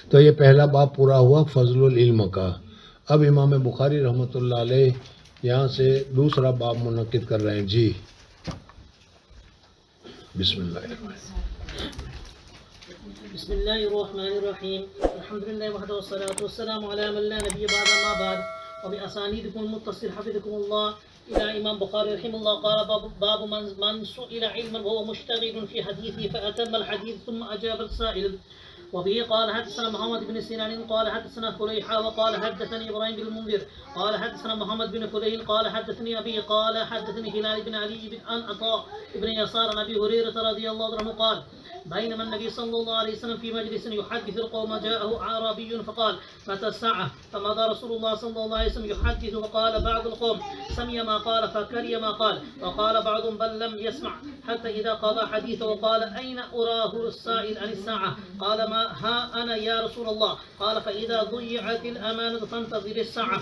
تو یہ پہلا باب پورا ہوا فضل العلم کا. اب امام بخاری رحمۃ اللہ علیہ یہاں سے دوسرا باب منعقد کر رہے ہیں. جی بسم اللہ الرحمن الرحیم. بسم الله الرحمن الرحيم. الحمد لله وحده والصلاة والسلام على من لا نبي بعد ما بعد. وبأسانيدكم المتصل حفظكم الله إلى إمام بخاري رحمه الله قال باب من سئل علما وهو مشتغل في حديثه فأتم الحديث ثم أجاب السائل. وبه قال حدثنا محمد بن سنان قال حدثنا فليحة وقال حدثني إبراهيم بن المنذر قال حدثنا محمد بن فليل قال حدثني أبي قال حدثني هلال بن علي بن عطاء بن يسار عن أبي هريرة رضي الله عنه قال بينما النبي صلى الله عليه وسلم في مجلس يحدث القوم جاءه أعرابي فقال متى الساعة فمضى رسول الله صلى الله عليه وسلم يحدث وقال بعض القوم سمع ما قال فكري ما قال وقال بعضهم بل لم يسمع حتى إذا قضى حديثه وقال أين أراه السائل عن الساعة قال ما ها أنا يا رسول الله قال فإذا ضيعت الأمانة فانتظر الساعة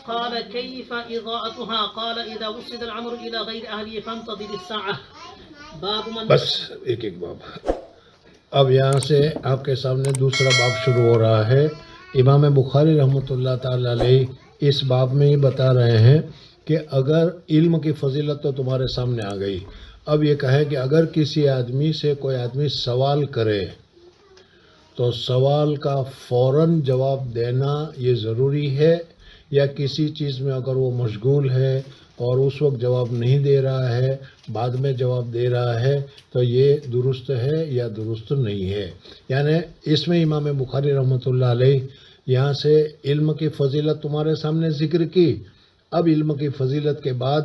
قال كيف إضاءتها قال إذا وصل الأمر إلى غير أهله فانتظر الساعة. بس ایک باب. اب یہاں سے آپ کے سامنے دوسرا باب شروع ہو رہا ہے. امام بخاری رحمۃ اللہ تعالی علیہ اس باب میں ہی بتا رہے ہیں کہ اگر علم کی فضیلت تو تمہارے سامنے آ گئی. اب یہ کہے کہ اگر کسی آدمی سے کوئی آدمی سوال کرے تو سوال کا فوراً جواب دینا یہ ضروری ہے، یا کسی چیز میں اگر وہ مشغول ہے اور اس وقت جواب نہیں دے رہا ہے، بعد میں جواب دے رہا ہے، تو یہ درست ہے یا درست نہیں ہے. یعنی اس میں امام بخاری رحمۃ اللہ علیہ یہاں سے علم کی فضیلت تمہارے سامنے ذکر کی. اب علم کی فضیلت کے بعد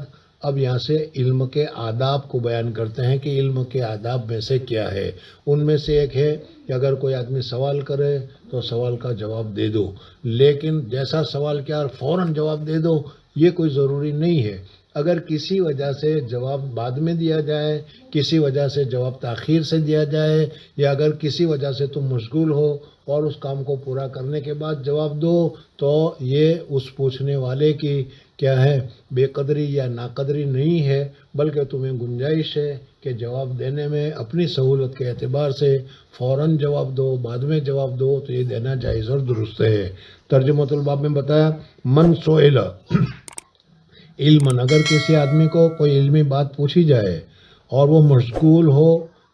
اب یہاں سے علم کے آداب کو بیان کرتے ہیں کہ علم کے آداب میں سے کیا ہے. ان میں سے ایک ہے کہ اگر کوئی آدمی سوال کرے تو سوال کا جواب دے دو، لیکن جیسا سوال کیا فوراً جواب دے دو یہ کوئی ضروری نہیں ہے. اگر کسی وجہ سے جواب بعد میں دیا جائے، کسی وجہ سے جواب تاخیر سے دیا جائے، یا اگر کسی وجہ سے تم مشغول ہو اور اس کام کو پورا کرنے کے بعد جواب دو، تو یہ اس پوچھنے والے کی کیا ہے بے قدری یا ناقدری نہیں ہے، بلکہ تمہیں گنجائش ہے کہ جواب دینے میں اپنی سہولت کے اعتبار سے فوراً جواب دو، بعد میں جواب دو، تو یہ دینا جائز اور درست ہے. ترجمۃ الباب میں بتایا من سئل علم، اگر کسی آدمی کو کوئی علمی بات پوچھی جائے اور وہ مشغول ہو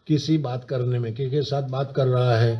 کسی بات کرنے میں، کسی کے ساتھ بات کر رہا ہے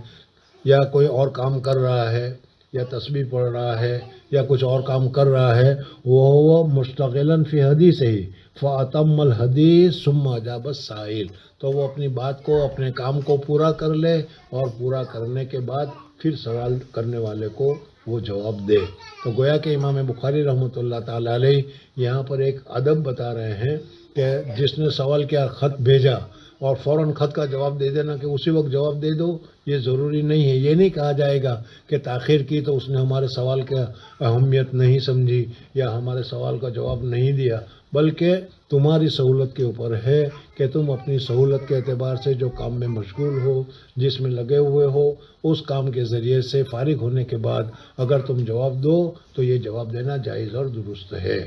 یا کوئی اور کام کر رہا ہے یا تسبیح پڑھ رہا ہے یا کچھ اور کام کر رہا ہے، وہ مشتغلاً فی حدیث ہی فاتم الحدیث ثم اجاب السائل، تو وہ اپنی بات کو اپنے کام کو پورا کر لے اور پورا کرنے کے بعد پھر سوال کرنے والے کو وہ جواب دے. تو گویا کہ امام بخاری رحمۃ اللہ تعالی علیہ یہاں پر ایک ادب بتا رہے ہیں کہ جس نے سوال کیا خط بھیجا اور فوراً خط کا جواب دے دینا کہ اسی وقت جواب دے دو، یہ ضروری نہیں ہے. یہ نہیں کہا جائے گا کہ تاخیر کی تو اس نے ہمارے سوال کا اہمیت نہیں سمجھی یا ہمارے سوال کا جواب نہیں دیا، بلکہ تمہاری سہولت کے اوپر ہے کہ تم اپنی سہولت کے اعتبار سے جو کام میں مشغول ہو، جس میں لگے ہوئے ہو، اس کام کے ذریعے سے فارغ ہونے کے بعد اگر تم جواب دو تو یہ جواب دینا جائز اور درست ہے.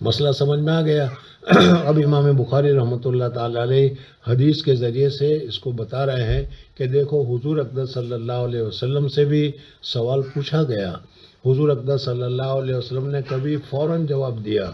مسئلہ سمجھ میں آ گیا. اب امام بخاری رحمۃ اللہ تعالی علیہ حدیث کے ذریعے سے اس کو بتا رہے ہیں کہ دیکھو حضور اقدس صلی اللہ علیہ وسلم سے بھی سوال پوچھا گیا. حضور اقدس صلی اللہ علیہ وسلم نے کبھی فوراً جواب دیا،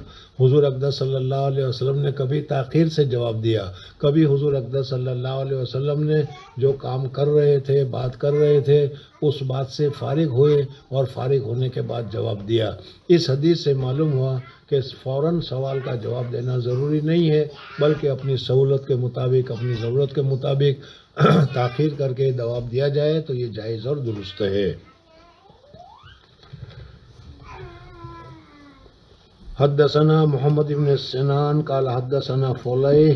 حضور اقدس صلی اللہ علیہ وسلم نے کبھی تاخیر سے جواب دیا، کبھی حضور اقدس صلی اللہ علیہ وسلم نے جو کام کر رہے تھے، بات کر رہے تھے، اس بات سے فارغ ہوئے اور فارغ ہونے کے بعد جواب دیا. اس حدیث سے معلوم ہوا کہ فوراً سوال کا جواب دینا ضروری نہیں ہے، بلکہ اپنی سہولت کے مطابق، اپنی ضرورت کے مطابق تاخیر کر کے جواب دیا جائے تو یہ جائز اور درست ہے. حدثنا محمد بن سنان قال حدثنا فلیح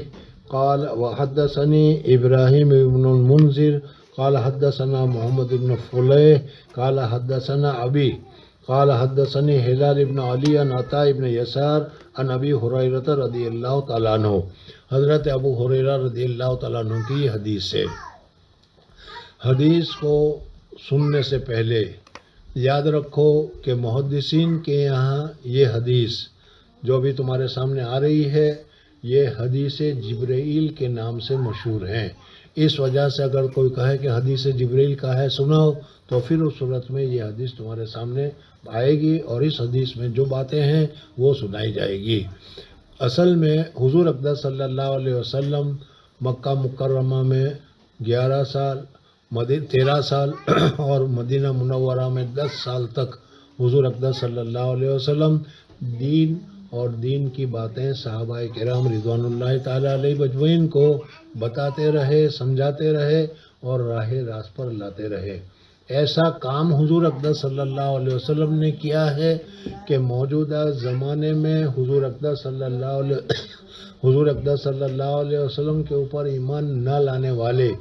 قال وحدثني ابراہیم بن المنذر قال حدثنا محمد بن فلیح قال حدثنا ابی قال حدثني ہلال بن علی عن عطاء بن یسار عن ابی ہریرہ رضی اللہ تعالیٰ عنہ. حضرت ابو ہریرہ رضی اللہ تعالیٰ عنہ کی حدیث ہے. حدیث کو سننے سے پہلے یاد رکھو کہ محدثین کے یہاں یہ حدیث جو بھی تمہارے سامنے آ رہی ہے یہ حدیث جبرائیل کے نام سے مشہور ہیں. اس وجہ سے اگر کوئی کہے کہ حدیث جبریل کا ہے سناؤ، تو پھر اس صورت میں یہ حدیث تمہارے سامنے آئے گی اور اس حدیث میں جو باتیں ہیں وہ سنائی جائے گی۔ اصل میں حضور اقدس صلی اللہ علیہ وسلم مکہ مکرمہ میں 11 سال، 13 سال اور مدینہ منورہ میں 10 سال تک حضور اقدس صلی اللہ علیہ وسلم دین اور دین کی باتیں صحابہ کرام رضوان اللہ تعالیٰ علیہ مجمعین کو بتاتے رہے، سمجھاتے رہے اور راہ راست پر لاتے رہے۔ ایسا کام حضور اقدس صلی اللہ علیہ وسلم نے کیا ہے کہ موجودہ زمانے میں حضور اقدس صلی اللہ علیہ وسلم کے اوپر ایمان نہ لانے والے،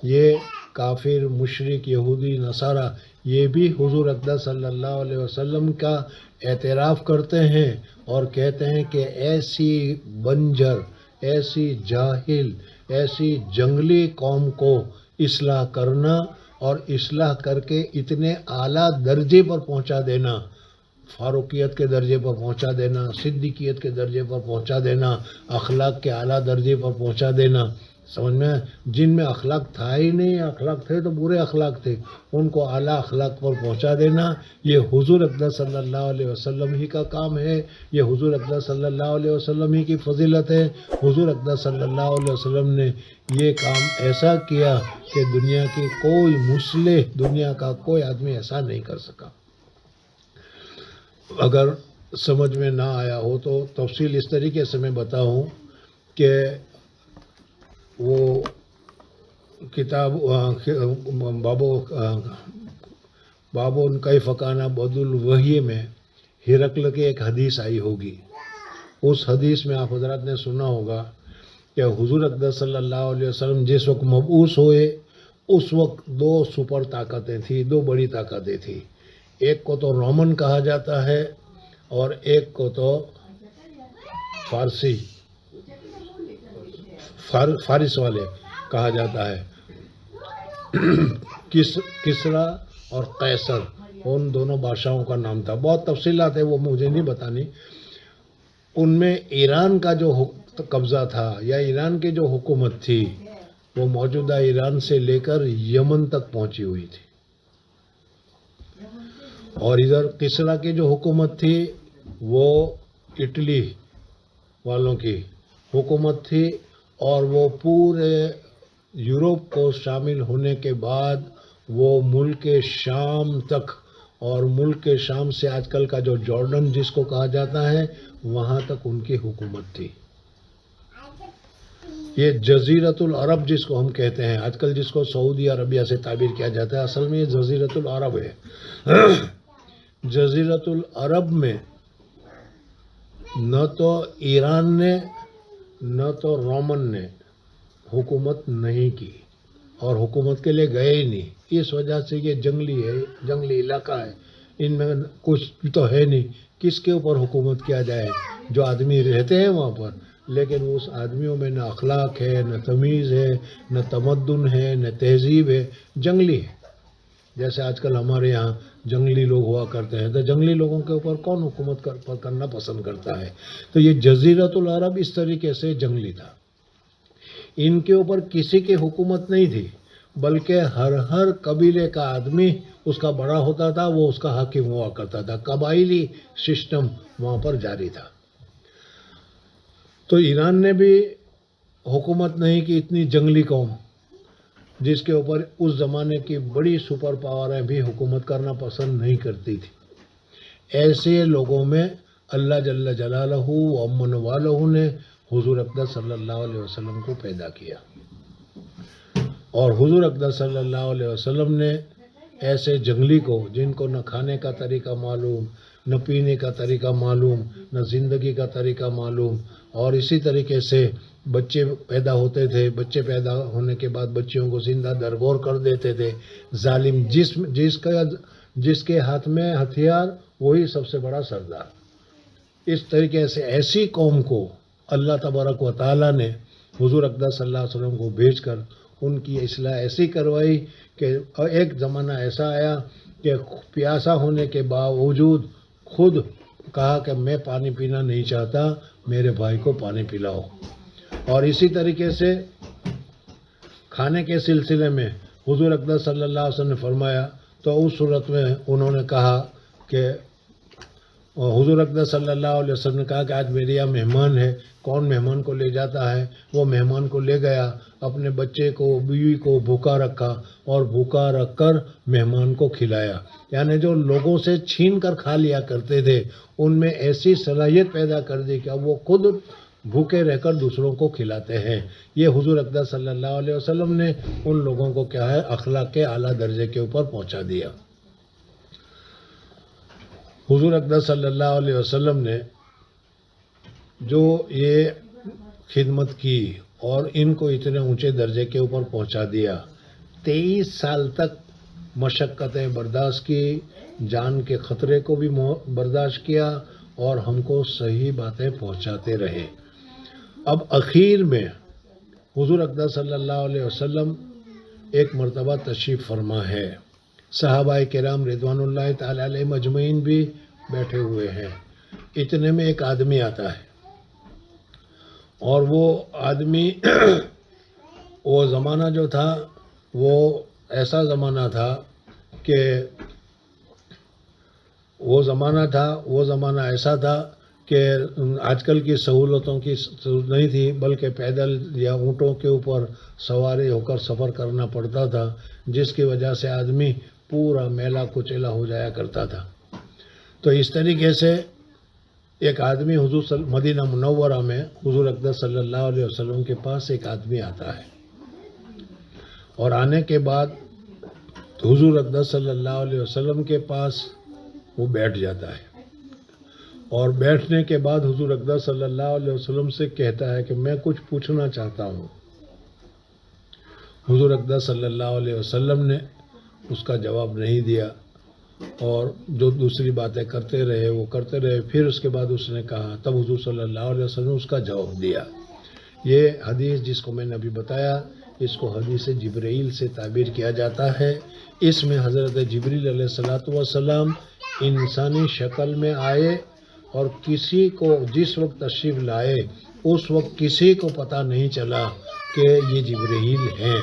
یہ کافر، مشرک، یہودی، نصارہ، یہ بھی حضور اقدس صلی اللہ علیہ وسلم کا اعتراف کرتے ہیں اور کہتے ہیں کہ ایسی بنجر، ایسی جاہل، ایسی جنگلی قوم کو اصلاح کرنا اور اصلاح کر کے اتنے اعلیٰ درجے پر پہنچا دینا، فاروقیت کے درجے پر پہنچا دینا، صدیقیت کے درجے پر پہنچا دینا، اخلاق کے اعلیٰ درجے پر پہنچا دینا، سمجھ میں جن میں اخلاق تھا ہی نہیں، اخلاق تھے تو برے اخلاق تھے، ان کو اعلیٰ اخلاق پر پہنچا دینا، یہ حضور اقدس صلی اللہ علیہ وسلم ہی کا کام ہے، یہ حضور اقدس صلی اللہ علیہ وسلم ہی کی فضیلت ہے۔ حضور اقدس صلی اللہ علیہ وسلم نے یہ کام ایسا کیا کہ دنیا کی کوئی مصلح، دنیا کا کوئی آدمی ایسا نہیں کر سکا۔ اگر سمجھ میں نہ آیا ہو تو تفصیل اس طریقے سے میں بتاؤں کہ وہ کتاب بابو کیف کان بدء الوحی میں ہرقل کی ایک حدیث آئی ہوگی۔ اس حدیث میں آپ حضرات نے سنا ہوگا کہ حضور اقدس صلی اللہ علیہ وسلم جس وقت مبعوث ہوئے اس وقت 2 سپر طاقتیں تھیں، 2 بڑی طاقتیں تھیں، ایک کو تو رومن کہا جاتا ہے اور ایک کو تو فارس والے کہا جاتا ہے۔ کسرا اور قیصر، ان دونوں بادشاہوں کا نام تھا۔ بہت تفصیلات ہے، وہ مجھے نہیں بتانی۔ ان میں ایران کا جو قبضہ تھا یا ایران کی جو حکومت تھی وہ موجودہ ایران سے لے کر یمن تک پہنچی ہوئی تھی، اور ادھر کسرا کی جو حکومت تھی وہ اٹلی والوں کی حکومت تھی، اور وہ پورے یورپ کو شامل ہونے کے بعد وہ ملک شام تک، اور ملک شام سے آج کل کا جو جارڈن جس کو کہا جاتا ہے وہاں تک ان کی حکومت تھی۔ یہ جزیرۃ العرب جس کو ہم کہتے ہیں، آج کل جس کو سعودی عربیہ سے تعبیر کیا جاتا ہے، اصل میں یہ جزیرۃ العرب ہے۔ جزیرۃ العرب میں نہ تو ایران نے نہ تو رومن نے حکومت نہیں کی، اور حکومت کے لیے گئے ہی نہیں۔ اس وجہ سے یہ جنگلی ہے، جنگلی علاقہ ہے، ان میں کچھ تو ہے نہیں، کس کے اوپر حکومت کیا جائے؟ جو آدمی رہتے ہیں وہاں پر، لیکن اس آدمیوں میں نہ اخلاق ہے، نہ تمیز ہے، نہ تمدن ہے، نہ تہذیب ہے، جنگلی ہے۔ جیسے آج کل ہمارے یہاں جنگلی لوگ ہوا کرتے ہیں، تو جنگلی لوگوں کے اوپر کون حکومت کرنا پسند کرتا ہے؟ تو یہ جزیرۃ العرب اس طریقے سے جنگلی تھا۔ ان کے اوپر کسی کی حکومت نہیں تھی، بلکہ ہر قبیلے کا آدمی اس کا بڑا ہوتا تھا، وہ اس کا حاکم ہوا کرتا تھا، قبائلی سسٹم وہاں پر جاری تھا۔ تو ایران نے بھی حکومت نہیں کی، اتنی جنگلی قوم جس کے اوپر اس زمانے کی بڑی سپر پاوریں بھی حکومت کرنا پسند نہیں کرتی تھی۔ ایسے لوگوں میں اللہ جل جلالہ و امن والہ نے حضور اقدس صلی اللہ علیہ وسلم کو پیدا کیا، اور حضور اقدس صلی اللہ علیہ وسلم نے ایسے جنگلی کو، جن کو نہ کھانے کا طریقہ معلوم، نہ پینے کا طریقہ معلوم، نہ زندگی کا طریقہ معلوم، اور اسی طریقے سے بچے پیدا ہوتے تھے، بچے پیدا ہونے کے بعد بچیوں کو زندہ درگور کر دیتے تھے، ظالم جس کے ہاتھ میں ہتھیار وہی سب سے بڑا سردار۔ اس طریقے سے ایسی قوم کو اللہ تبارک و تعالیٰ نے حضور اقدس صلی اللہ علیہ وسلم کو بھیج کر ان کی اصلاح ایسی کروائی کہ ایک زمانہ ایسا آیا کہ پیاسا ہونے کے باوجود خود کہا کہ میں پانی پینا نہیں چاہتا، میرے بھائی کو پانی پلاؤ۔ اور اسی طریقے سے کھانے کے سلسلے میں حضور اقدس صلی اللہ علیہ وسلم نے فرمایا تو اس صورت میں انہوں نے کہا کہ حضور اقدس صلی اللہ علیہ وسلم نے کہا کہ آج میرے یہاں مہمان ہے، کون مہمان کو لے جاتا ہے؟ وہ مہمان کو لے گیا، اپنے بچے کو بیوی کو بھوکا رکھا اور بھوکا رکھ کر مہمان کو کھلایا۔ یعنی جو لوگوں سے چھین کر کھا لیا کرتے تھے ان میں ایسی صلاحیت پیدا کر دی کہ اب وہ خود بھوکے رہ کر دوسروں کو کھلاتے ہیں۔ یہ حضور اقدس صلی اللہ علیہ وسلم نے ان لوگوں کو کیا ہے اخلاق کے اعلیٰ درجے کے اوپر پہنچا دیا۔ حضور اقدس صلی اللہ علیہ وسلم نے جو یہ خدمت کی اور ان کو اتنے اونچے درجے کے اوپر پہنچا دیا، 23 سال تک مشقتیں برداشت کی، جان کے خطرے کو بھی برداشت کیا اور ہم کو صحیح باتیں پہنچاتے رہے۔ اب اخیر میں حضور اقدس صلی اللہ علیہ وسلم ایک مرتبہ تشریف فرما ہے، صحابہ کرام رضوان اللہ تعالی علیہ مجمعین بھی بیٹھے ہوئے ہیں۔ اتنے میں ایک آدمی آتا ہے اور وہ آدمی وہ زمانہ جو تھا وہ ایسا زمانہ تھا کہ وہ زمانہ ایسا تھا کہ آج کل کی سہولتوں کی نہیں تھی، بلکہ پیدل یا اونٹوں کے اوپر سواری ہو کر سفر کرنا پڑتا تھا، جس کی وجہ سے آدمی پورا میلا کچیلا ہو جایا کرتا تھا۔ تو اس طریقے سے ایک آدمی مدینہ منورہ میں حضور اقدس صلی اللہ علیہ وسلم کے پاس ایک آدمی آتا ہے اور آنے کے بعد حضور اقدس صلی اللہ علیہ وسلم کے پاس وہ بیٹھ جاتا ہے اور بیٹھنے کے بعد حضور اقدس صلی اللہ علیہ وسلم سے کہتا ہے کہ میں کچھ پوچھنا چاہتا ہوں۔ حضور اقدس صلی اللہ علیہ وسلم نے اس کا جواب نہیں دیا اور جو دوسری باتیں کرتے رہے وہ کرتے رہے۔ پھر اس کے بعد اس نے کہا، تب حضور صلی اللہ علیہ وسلم نے اس کا جواب دیا۔ یہ حدیث جس کو میں نے ابھی بتایا، اس کو حدیث جبرائیل سے تعبیر کیا جاتا ہے۔ اس میں حضرت جبریل علیہ السلام انسانی شکل میں آئے اور کسی کو جس وقت تشریف لائے اس وقت کسی کو پتہ نہیں چلا کہ یہ جبرائیل ہیں،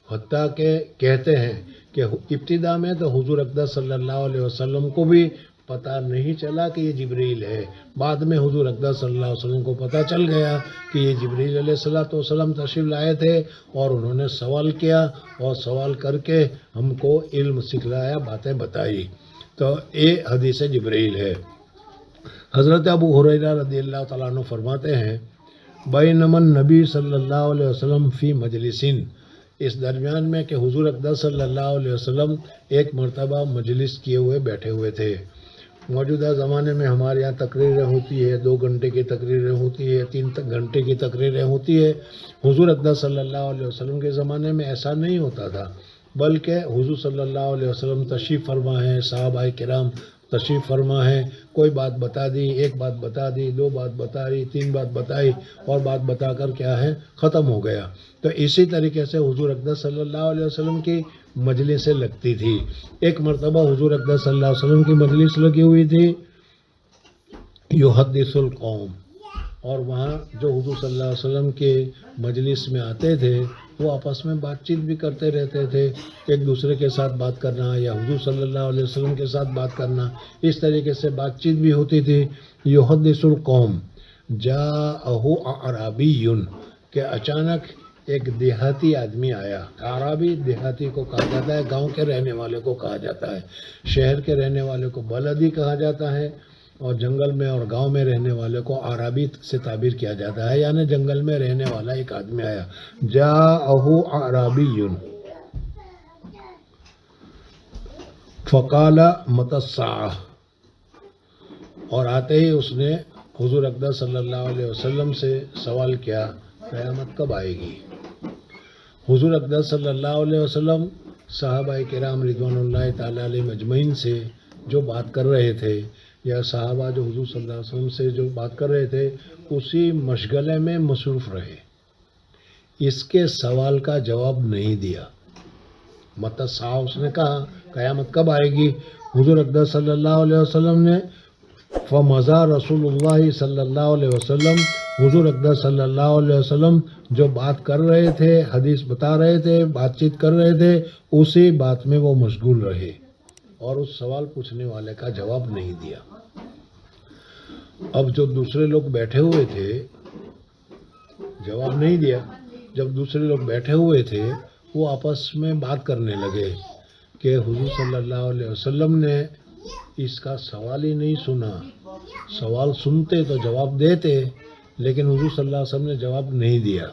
حتیٰ کہ کہتے ہیں کہ ابتدا میں تو حضور اقدس صلی اللہ علیہ وسلم کو بھی پتہ نہیں چلا کہ یہ جبرائیل ہے، بعد میں حضور اقدس صلی اللہ علیہ وسلم کو پتہ چل گیا کہ یہ جبرائیل علیہ السلام تشریف لائے تھے اور انہوں نے سوال کیا اور سوال کر کے ہم کو علم سکھلایا، باتیں بتائی۔ تو یہ حدیث جبرائیل ہے۔ حضرت ابو ہریرہ رضی اللہ تعالیٰ عنہ فرماتے ہیں، بینما النبی صلی اللہ علیہ وسلم فی مجلسین، اس درمیان میں کہ حضور اقدس صلی اللہ علیہ وسلم ایک مرتبہ مجلس کیے ہوئے بیٹھے ہوئے تھے۔ موجودہ زمانے میں ہمارے یہاں تقریریں ہوتی ہے، 2 گھنٹے کی تقریریں ہوتی ہے، 3 گھنٹے کی تقریریں ہوتی ہے۔ حضور اقدس صلی اللہ علیہ وسلم کے زمانے میں ایسا نہیں ہوتا تھا، بلکہ حضور صلی اللہ علیہ وسلم تشریف فرما ہے، صحابہ کرام تشریف فرما ہے، کوئی بات بتا دی، ایک بات بتا دی، 2 بات بتا دی، 3 بات بتائی اور بات بتا کر کیا ہے ختم ہو گیا۔ تو اسی طریقے سے حضور اقدس صلی اللہ علیہ وسلم کی مجلسیں لگتی تھی۔ ایک مرتبہ حضور اقدس صلی اللہ علیہ وسلم کی مجلس لگی ہوئی تھی، یحدث القوم، اور وہاں جو حضور صلی اللہ علیہ وسلم کے مجلس میں آتے تھے وہ آپس میں بات چیت بھی کرتے رہتے تھے، ایک دوسرے کے ساتھ بات کرنا یا حضور صلی اللہ علیہ وسلم کے ساتھ بات کرنا، اس طریقے سے بات چیت بھی ہوتی تھی۔ یحدث القوم جاءہ اعرابی، کہ اچانک ایک دیہاتی آدمی آیا۔ اعرابی دیہاتی کو کہا جاتا ہے، گاؤں کے رہنے والے کو کہا جاتا ہے، شہر کے رہنے والے کو بلدی کہا جاتا ہے اور جنگل میں اور گاؤں میں رہنے والے کو عربی سے تعبیر کیا جاتا ہے، یعنی جنگل میں رہنے والا ایک آدمی آیا۔ جاءہ اعرابی فقال متی الساعہ، اور آتے ہی اس نے حضور اقدس صلی اللہ علیہ وسلم سے سوال کیا، قیامت کب آئے گی؟ حضور اقدس صلی اللہ علیہ وسلم صحابہ کرام رضوان اللہ تعالی علیہ مجمعین سے جو بات کر رہے تھے، یا صحابہ جو حضور صلی اللہ علیہ وسلم سے جو بات کر رہے تھے، اسی مشغلے میں مصروف رہے، اس کے سوال کا جواب نہیں دیا۔ متی الساعہ اس نے کہا، قیامت کب آئے گی؟ حضور اقدس صلی اللہ علیہ وسلم نے فمضى رسول اللہ صلی اللہ علیہ وسلم، حضور اقدس صلی اللہ علیہ وسلم جو بات کر رہے تھے، حدیث بتا رہے تھے، بات چیت کر رہے تھے، اسی بات میں وہ مشغول رہے اور اس سوال پوچھنے والے کا جواب نہیں دیا۔ اب جو دوسرے لوگ بیٹھے ہوئے تھے جواب نہیں دیا۔ جب دوسرے لوگ بیٹھے ہوئے تھے وہ آپس میں بات کرنے لگے کہ حضور صلی اللہ علیہ وسلم نے اس کا سوال ہی نہیں سنا، سوال سنتے تو جواب دیتے، لیکن حضور صلی اللہ علیہ وسلم نے جواب نہیں دیا۔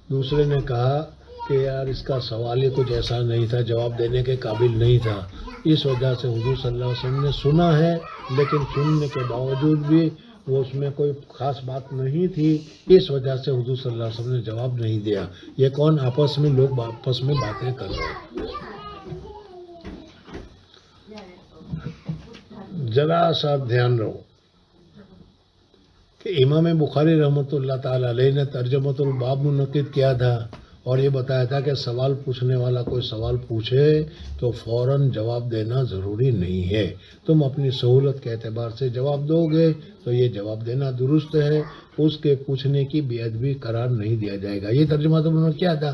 دوسرے نے کہا کہ یار اس کا سوال ہی کچھ ایسا نہیں تھا، جواب دینے کے قابل نہیں تھا، اس وجہ سے حضور صلی اللہ علیہ وسلم نے سنا ہے، لیکن سننے کے باوجود بھی وہ اس میں کوئی خاص بات نہیں تھی، اس وجہ سے حضور صلی اللہ علیہ وسلم نے جواب نہیں دیا۔ یہ کون؟ آپس میں لوگ آپس میں باتیں کر رہے ہیں۔ ذرا سا دھیان رہو کہ امام بخاری رحمۃ اللہ تعالی علیہ نے ترجمۃ الباب منعقد کیا تھا اور یہ بتایا تھا کہ سوال پوچھنے والا کوئی سوال پوچھے تو فوراً جواب دینا ضروری نہیں ہے، تم اپنی سہولت کے اعتبار سے جواب دو گے تو یہ جواب دینا درست ہے، اس کے پوچھنے کی بے ادبی قرار نہیں دیا جائے گا۔ یہ ترجمہ تم نے کیا تھا۔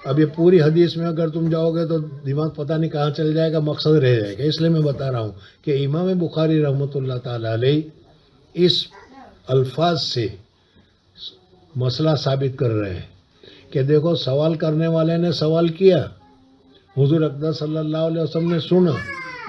اب یہ پوری حدیث میں اگر تم جاؤ گے تو دماغ پتہ نہیں کہاں چل جائے گا، مقصد رہ جائے گا، اس لیے میں بتا رہا ہوں کہ امام بخاری رحمۃ اللہ تعالی علیہ اس الفاظ سے مسئلہ ثابت کر رہے ہیں کہ دیکھو سوال کرنے والے نے سوال کیا، حضور اقدس صلی اللہ علیہ وسلم نے سنا،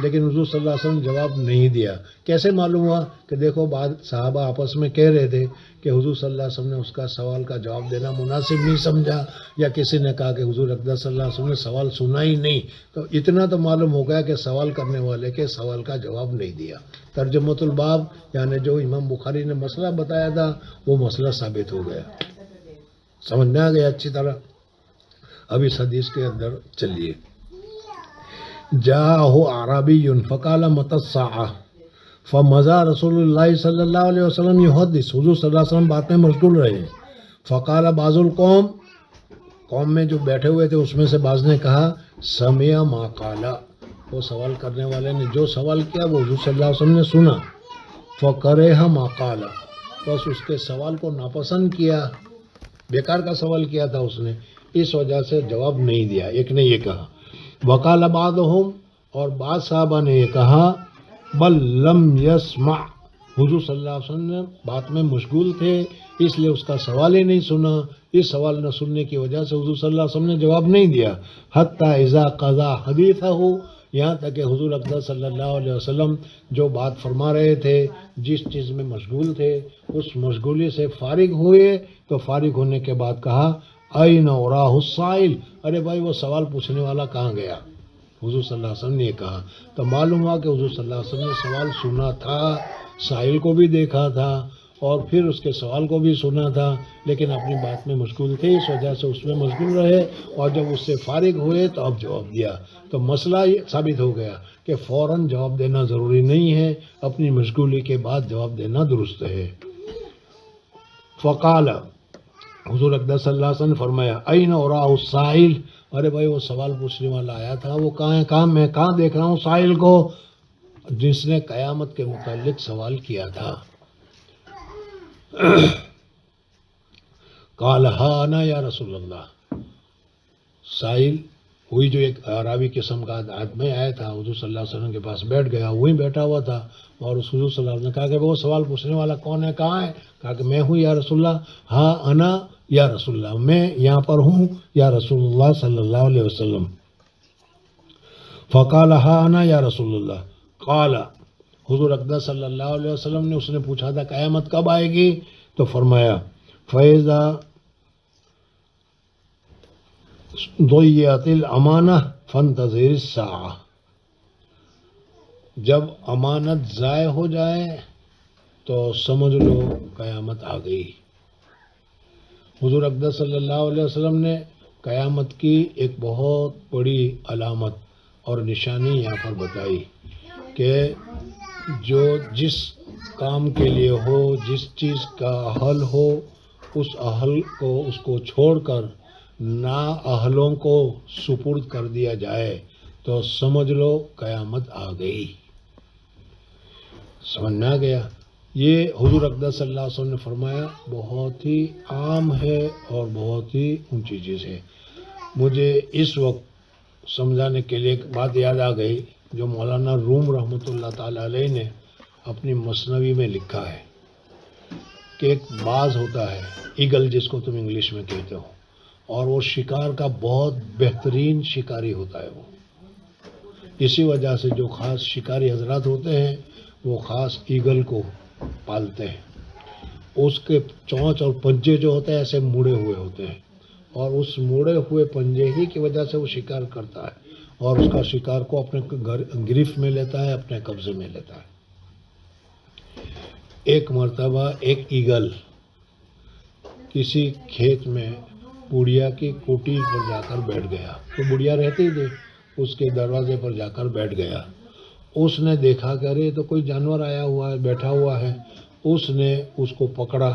لیکن حضور صلی اللہ علیہ وسلم نے جواب نہیں دیا۔ کیسے معلوم ہوا؟ کہ دیکھو بعض صحابہ آپس میں کہہ رہے تھے کہ حضور صلی اللہ علیہ وسلم نے اس کا سوال کا جواب دینا مناسب نہیں سمجھا، یا کسی نے کہا کہ حضور اقدس صلی اللہ علیہ وسلم نے سوال سنا ہی نہیں، تو اتنا تو معلوم ہو گیا کہ سوال کرنے والے کے سوال کا جواب نہیں دیا۔ ترجمۃ الباب یعنی جو امام بخاری نے مسئلہ بتایا تھا وہ مسئلہ ثابت ہو گیا۔ سمجھ میں آ گیا اچھی طرح؟ اب اس حدیث کے اندر چلیے۔ جاءہ اعرابی فقال متی الساعہ فمضى رسول اللہ صلی اللہ علیہ وسلم یحدث، حضور صلی اللہ علیہ وسلم بات میں مشغول رہے۔ فقال بعض القوم، قوم میں جو بیٹھے ہوئے تھے اس میں سے بعض نے کہا سمع ما قال، وہ سوال کرنے والے نے جو سوال کیا وہ حضور صلی اللہ علیہ وسلم نے سنا۔ فکرہ ما قال، بس اس کے سوال کو ناپسند کیا، بیکار کا سوال کیا تھا اس نے، اس وجہ سے جواب نہیں دیا۔ ایک نے یہ کہا۔ وقال بعضهم، اور بعض صحابہ نے یہ کہا بل لم يسمع، حضور صلی اللہ علیہ وسلم نے بات میں مشغول تھے اس لیے اس کا سوال ہی نہیں سنا، اس سوال نہ سننے کی وجہ سے حضور صلی اللہ علیہ وسلم نے جواب نہیں دیا۔ حتی اذا قضا حدیثہ، یہاں تک کہ حضور اقدس صلی اللہ علیہ وسلم جو بات فرما رہے تھے، جس چیز میں مشغول تھے، اس مشغولی سے فارغ ہوئے تو فارغ ہونے کے بعد کہا این اراہ السائل، ارے بھائی وہ سوال پوچھنے والا کہاں گیا؟ حضور صلی اللہ علیہ وسلم نے یہ کہا تو معلوم ہوا کہ حضور صلی اللہ علیہ وسلم نے سوال سنا تھا، سائل کو بھی دیکھا تھا اور پھر اس کے سوال کو بھی سنا تھا، لیکن اپنی بات میں مشغول تھے اس وجہ سے اس میں مشغول رہے، اور جب اس سے فارغ ہوئے تو اب جواب دیا۔ تو مسئلہ یہ ثابت ہو گیا کہ فوراً جواب دینا ضروری نہیں ہے، اپنی مشغولی کے بعد جواب دینا درست ہے۔ فقال، حضور اقدس صلی اللہ علیہ وسلم نے فرمایا این اراہ السائل، ارے بھائی وہ سوال پوچھنے والا آیا تھا، وہ کہاں ہے؟ کہاں میں کہاں دیکھ رہا ہوں سائل کو، جس نے قیامت کے متعلق سوال کیا تھا۔ قال ہا انا یا رسول اللہ، سائل وہی جو ایک عربی قسم کا آدمی آیا تھا حضور صلی اللہ علیہ وسلم کے پاس بیٹھ گیا، وہیں بیٹھا ہوا تھا، اور اس حضور صلی اللہ علیہ وسلم نے کہا کہ وہ سوال پوچھنے والا کون ہے، کہاں ہے؟ کہا کہ میں ہوں یا رسول اللہ، ہاں انا یا رسول اللہ، میں یہاں پر ہوں یا رسول اللہ صلی اللہ علیہ وسلم۔ فقال ہاں انا یا رسول اللہ، قال، حضور اقدس صلی اللہ علیہ وسلم نے، اس نے پوچھا تھا قیامت کب آئے گی، تو فرمایا فیضا ضیعت الامانہ فانتظر الساعہ، جب امانت ضائع ہو جائے تو سمجھ لو قیامت آ گئی۔ حضور اقدس صلی اللہ علیہ وسلم نے قیامت کی ایک بہت بڑی علامت اور نشانی یہاں پر بتائی کہ جو جس کام کے لیے ہو، جس چیز کا حل ہو، اس اہل کو، اس کو چھوڑ کر نا اہلوں کو سپرد کر دیا جائے تو سمجھ لو قیامت آ گئی۔ سمجھ میں آ گیا؟ یہ حضور اقدس صلی اللہ علیہ وسلم نے فرمایا بہت ہی عام ہے اور بہت ہی اونچی چیز ہے۔ مجھے اس وقت سمجھانے کے لیے ایک بات یاد آ گئی جو مولانا روم رحمۃ اللہ تعالیٰ علیہ نے اپنی مثنوی میں لکھا ہے کہ ایک باز ہوتا ہے، ایگل جس کو تم انگلش میں کہتے ہو، اور وہ شکار کا بہت بہترین شکاری ہوتا ہے۔ وہ اسی وجہ سے جو خاص شکاری حضرات ہوتے ہیں وہ خاص ایگل کو پالتے ہیں۔ اس کے چونچ اور پنجے جو ہوتے ہیں ایسے مڑے ہوئے ہوتے ہیں، اور اس مڑے ہوئے پنجے ہی کی وجہ سے وہ شکار کرتا ہے اور اس کا شکار کو اپنے گرفت میں لیتا ہے، اپنے قبضے میں لیتا ہے۔ ایک مرتبہ ایک ایگل کسی کھیت میں بڑھیا کی کوٹھی پر جا کر بیٹھ گیا، تو بڑھیا رہتی تھی، اس کے دروازے پر جا کر بیٹھ گیا۔ اس نے دیکھا کہ ارے تو کوئی جانور آیا ہوا ہے، بیٹھا ہوا ہے۔ اس نے اس کو پکڑا،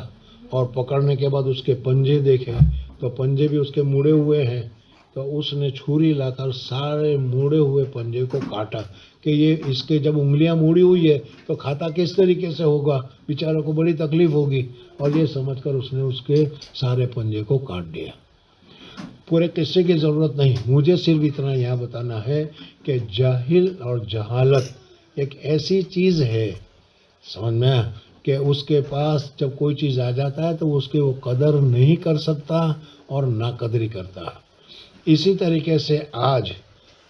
اور پکڑنے کے بعد اس کے پنجے دیکھے تو پنجے بھی اس کے مڑے ہوئے ہیں، تو اس نے چھری لا کر سارے مڑے ہوئے پنجے کو کاٹا کہ یہ اس کے جب انگلیاں موڑی ہوئی ہے تو کھاتا کس طریقے سے ہوگا، بیچاروں کو بڑی تکلیف ہوگی، اور یہ سمجھ کر اس نے اس کے سارے پنجے کو کاٹ دیا۔ پورے قصے کی ضرورت نہیں، مجھے صرف اتنا یہاں بتانا ہے کہ جاہل اور جہالت ایک ایسی چیز ہے، سمجھ میں کہ اس کے پاس جب کوئی چیز آ جاتا ہے تو اس کی وہ قدر نہیں کر سکتا اور ناقدری کرتا۔ اسی طریقے سے آج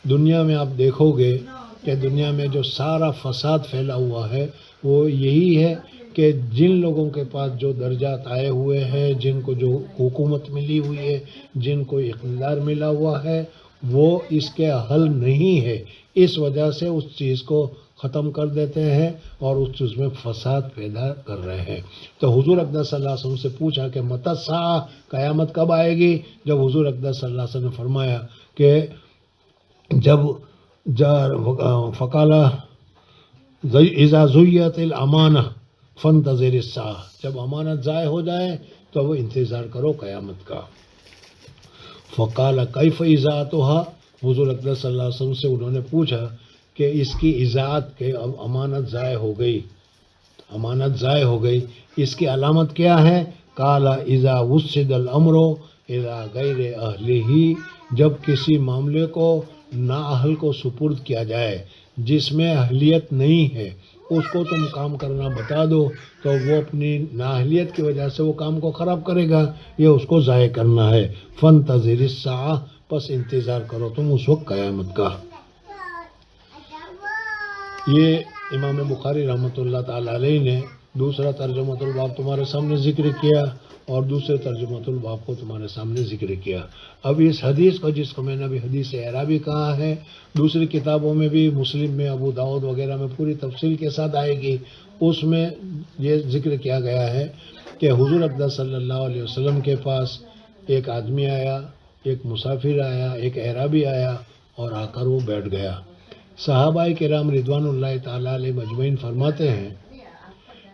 دنیا میں آپ دیکھو گے کہ دنیا میں جو سارا فساد پھیلا ہوا ہے وہ یہی ہے کہ جن لوگوں کے پاس جو درجات آئے ہوئے ہیں، جن کو جو حکومت ملی ہوئی ہے، جن کو اقتدار ملا ہوا ہے، وہ اس کے حل نہیں ہے، اس وجہ سے اس چیز کو ختم کر دیتے ہیں اور اس چیز میں فساد پیدا کر رہے ہیں۔ تو حضور اقدس صلی اللہ علیہ وسلم سے پوچھا کہ متی الساعہ، قیامت کب آئے گی؟ جب حضور اقدس صلی اللہ علیہ وسلم نے فرمایا کہ جب فقال اذا ضیعت الامانہ فانتظر الساعہ، جب امانت ضائع ہو جائے تو وہ انتظار کرو قیامت کا۔ فقال کیف اذاعتها، حضور اقدس صلی اللہ علیہ وسلم سے انہوں نے پوچھا کہ اس کی اذاعت کے امانت ضائع ہو گئی، امانت ضائع ہو گئی، اس کی علامت کیا ہے؟ قال اذا وسد الامر الى غیر اہلہ، جب کسی معاملے کو نااہل کو سپرد کیا جائے، جس میں اہلیت نہیں ہے، اس کو تم کام کرنا بتا دو تو وہ اپنی نااہلیت کی وجہ سے وہ کام کو خراب کرے گا، یہ اس کو ضائع کرنا ہے۔ فانتظر الساعہ، پس انتظار کرو تم اس وقت قیامت کا۔ یہ امام بخاری رحمۃ اللہ تعالیٰ علیہ نے دوسرا ترجمۃ الباب تمہارے سامنے ذکر کیا اور دوسرے ترجمۃ الباب کو تمہارے سامنے ذکر کیا۔ اب اس حدیث کو، جس کو میں نے ابھی حدیث اعرابی کہا ہے، دوسری کتابوں میں بھی، مسلم میں، ابو داؤد وغیرہ میں پوری تفصیل کے ساتھ آئے گی۔ اس میں یہ ذکر کیا گیا ہے کہ حضور اقدس صلی اللہ علیہ وسلم کے پاس ایک آدمی آیا، ایک مسافر آیا، ایک اعرابی آیا، اور آ کر وہ بیٹھ گیا۔ صحابہ کرام رضوان اللہ تعالیٰ علیہ مجمعین فرماتے ہیں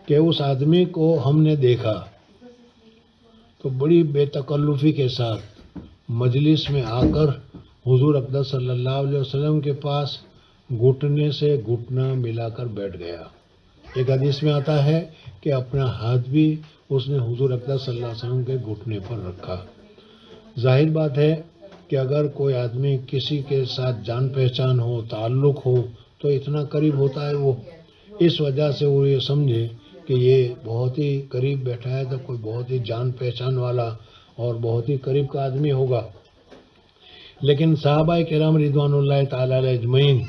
کہ اس آدمی کو ہم نے دیکھا تو بڑی بے تکلفی کے ساتھ مجلس میں آ کر حضور اقدس صلی اللہ علیہ وسلم کے پاس گھٹنے سے گھٹنا ملا کر بیٹھ گیا۔ ایک حدیث میں آتا ہے کہ اپنا ہاتھ بھی اس نے حضور اقدس صلی اللہ علیہ وسلم کے گھٹنے پر رکھا۔ ظاہر بات ہے کہ اگر کوئی آدمی کسی کے ساتھ جان پہچان ہو، تعلق ہو، تو اتنا قریب ہوتا ہے وہ، اس وجہ سے وہ یہ سمجھے کہ یہ بہت ہی قریب بیٹھا ہے تو کوئی بہت ہی جان پہچان والا اور بہت ہی قریب کا آدمی ہوگا۔ لیکن صحابہ کرام رضوان اللہ تعالیٰ علیہ اجمعین،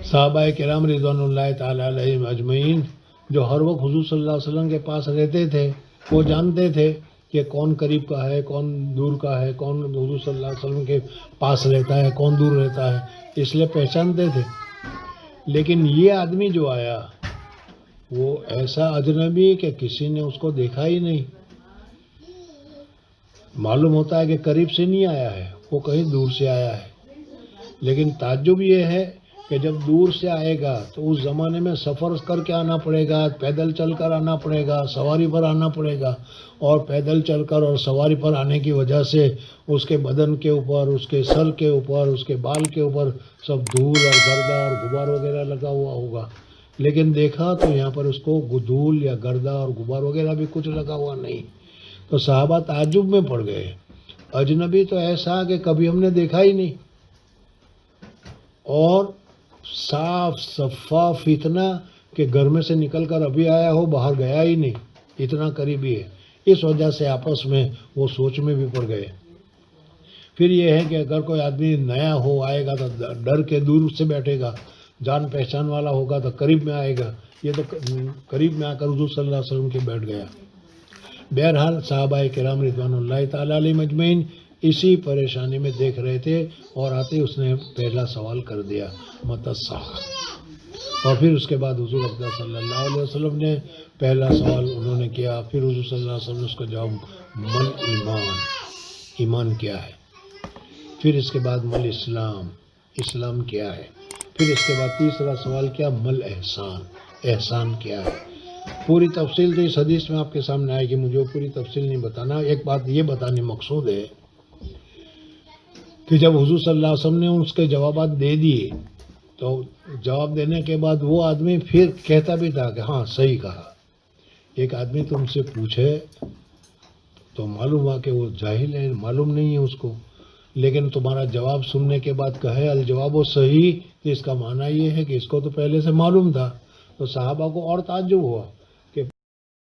صحابہ کرام رضوان اللہ تعالیٰ علیہ اجمعین جو ہر وقت حضور صلی اللہ علیہ وسلم کے پاس رہتے تھے، وہ جانتے تھے کہ کون قریب کا ہے، کون دور کا ہے، کون حضور صلی اللہ علیہ وسلم کے پاس رہتا ہے، کون دور رہتا ہے، اس لیے پہچانتے تھے۔ لیکن یہ آدمی جو آیا وہ ایسا اجنبی کہ کسی نے اس کو دیکھا ہی نہیں، معلوم ہوتا ہے کہ قریب سے نہیں آیا ہے، وہ کہیں دور سے آیا ہے۔ لیکن تعجب یہ ہے کہ جب دور سے آئے گا تو اس زمانے میں سفر کر کے آنا پڑے گا، پیدل چل کر آنا پڑے گا، سواری پر آنا پڑے گا، اور پیدل چل کر اور سواری پر آنے کی وجہ سے اس کے بدن کے اوپر، اس کے سر کے اوپر، اس کے بال کے اوپر سب دھول اور گردہ اور غبار وغیرہ لگا ہوا ہوگا. لیکن دیکھا تو یہاں پر اس کو دھول یا گردہ اور غبار وغیرہ بھی کچھ لگا ہوا نہیں. تو صحابہ تعجب میں پڑ گئے. اجنبی تو ایسا کہ کبھی ہم نے دیکھا ہی نہیں، اور صاف شفاف اتنا کہ گھر میں سے نکل کر ابھی آیا ہو، باہر گیا ہی نہیں، اتنا قریبی ہے. اس وجہ سے آپس میں وہ سوچ میں بھی پڑ گئے. پھر یہ ہے کہ اگر کوئی آدمی نیا ہو آئے گا تو ڈر کے دور سے بیٹھے گا، جان پہچان والا ہوگا تو قریب میں آئے گا. یہ تو قریب میں آ کر حضور صلی اللہ علیہ وسلم کے بیٹھ گیا. بہرحال صحابہ کرام رضوان اللہ تعالیٰ علیہ مجمعین اسی پریشانی میں دیکھ رہے تھے، اور آتے اس نے پہلا سوال کر دیا متصح. اور پھر اس کے بعد حضور اکرم صلی اللہ علیہ وسلم نے پہلا سوال انہوں نے کیا. پھر حضور صلی اللہ علیہ وسلم نے اس کا جواب مل ایمان، ایمان کیا ہے. پھر اس کے بعد مل اسلام، اسلام کیا ہے. پھر اس کے بعد تیسرا سوال کیا، مل احسان، احسان کیا ہے. پوری تفصیل تو اس حدیث میں آپ کے سامنے آئے گی، مجھے وہ پوری تفصیل نہیں بتانا. ایک بات یہ بتانی مقصود ہے کہ جب حضور صلی اللہ علیہ وسلم نے اس کے جوابات دے دیے تو جواب دینے کے بعد وہ آدمی پھر کہتا بھی تھا کہ ہاں صحیح کہا. ایک آدمی تم سے پوچھے تو معلوم ہوا کہ وہ جاہل ہے، معلوم نہیں ہے اس کو، لیکن تمہارا جواب سننے کے بعد کہے الجواب و صحیح، تو اس کا معنی یہ ہے کہ اس کو تو پہلے سے معلوم تھا. تو صحابہ کو اور تعجب ہوا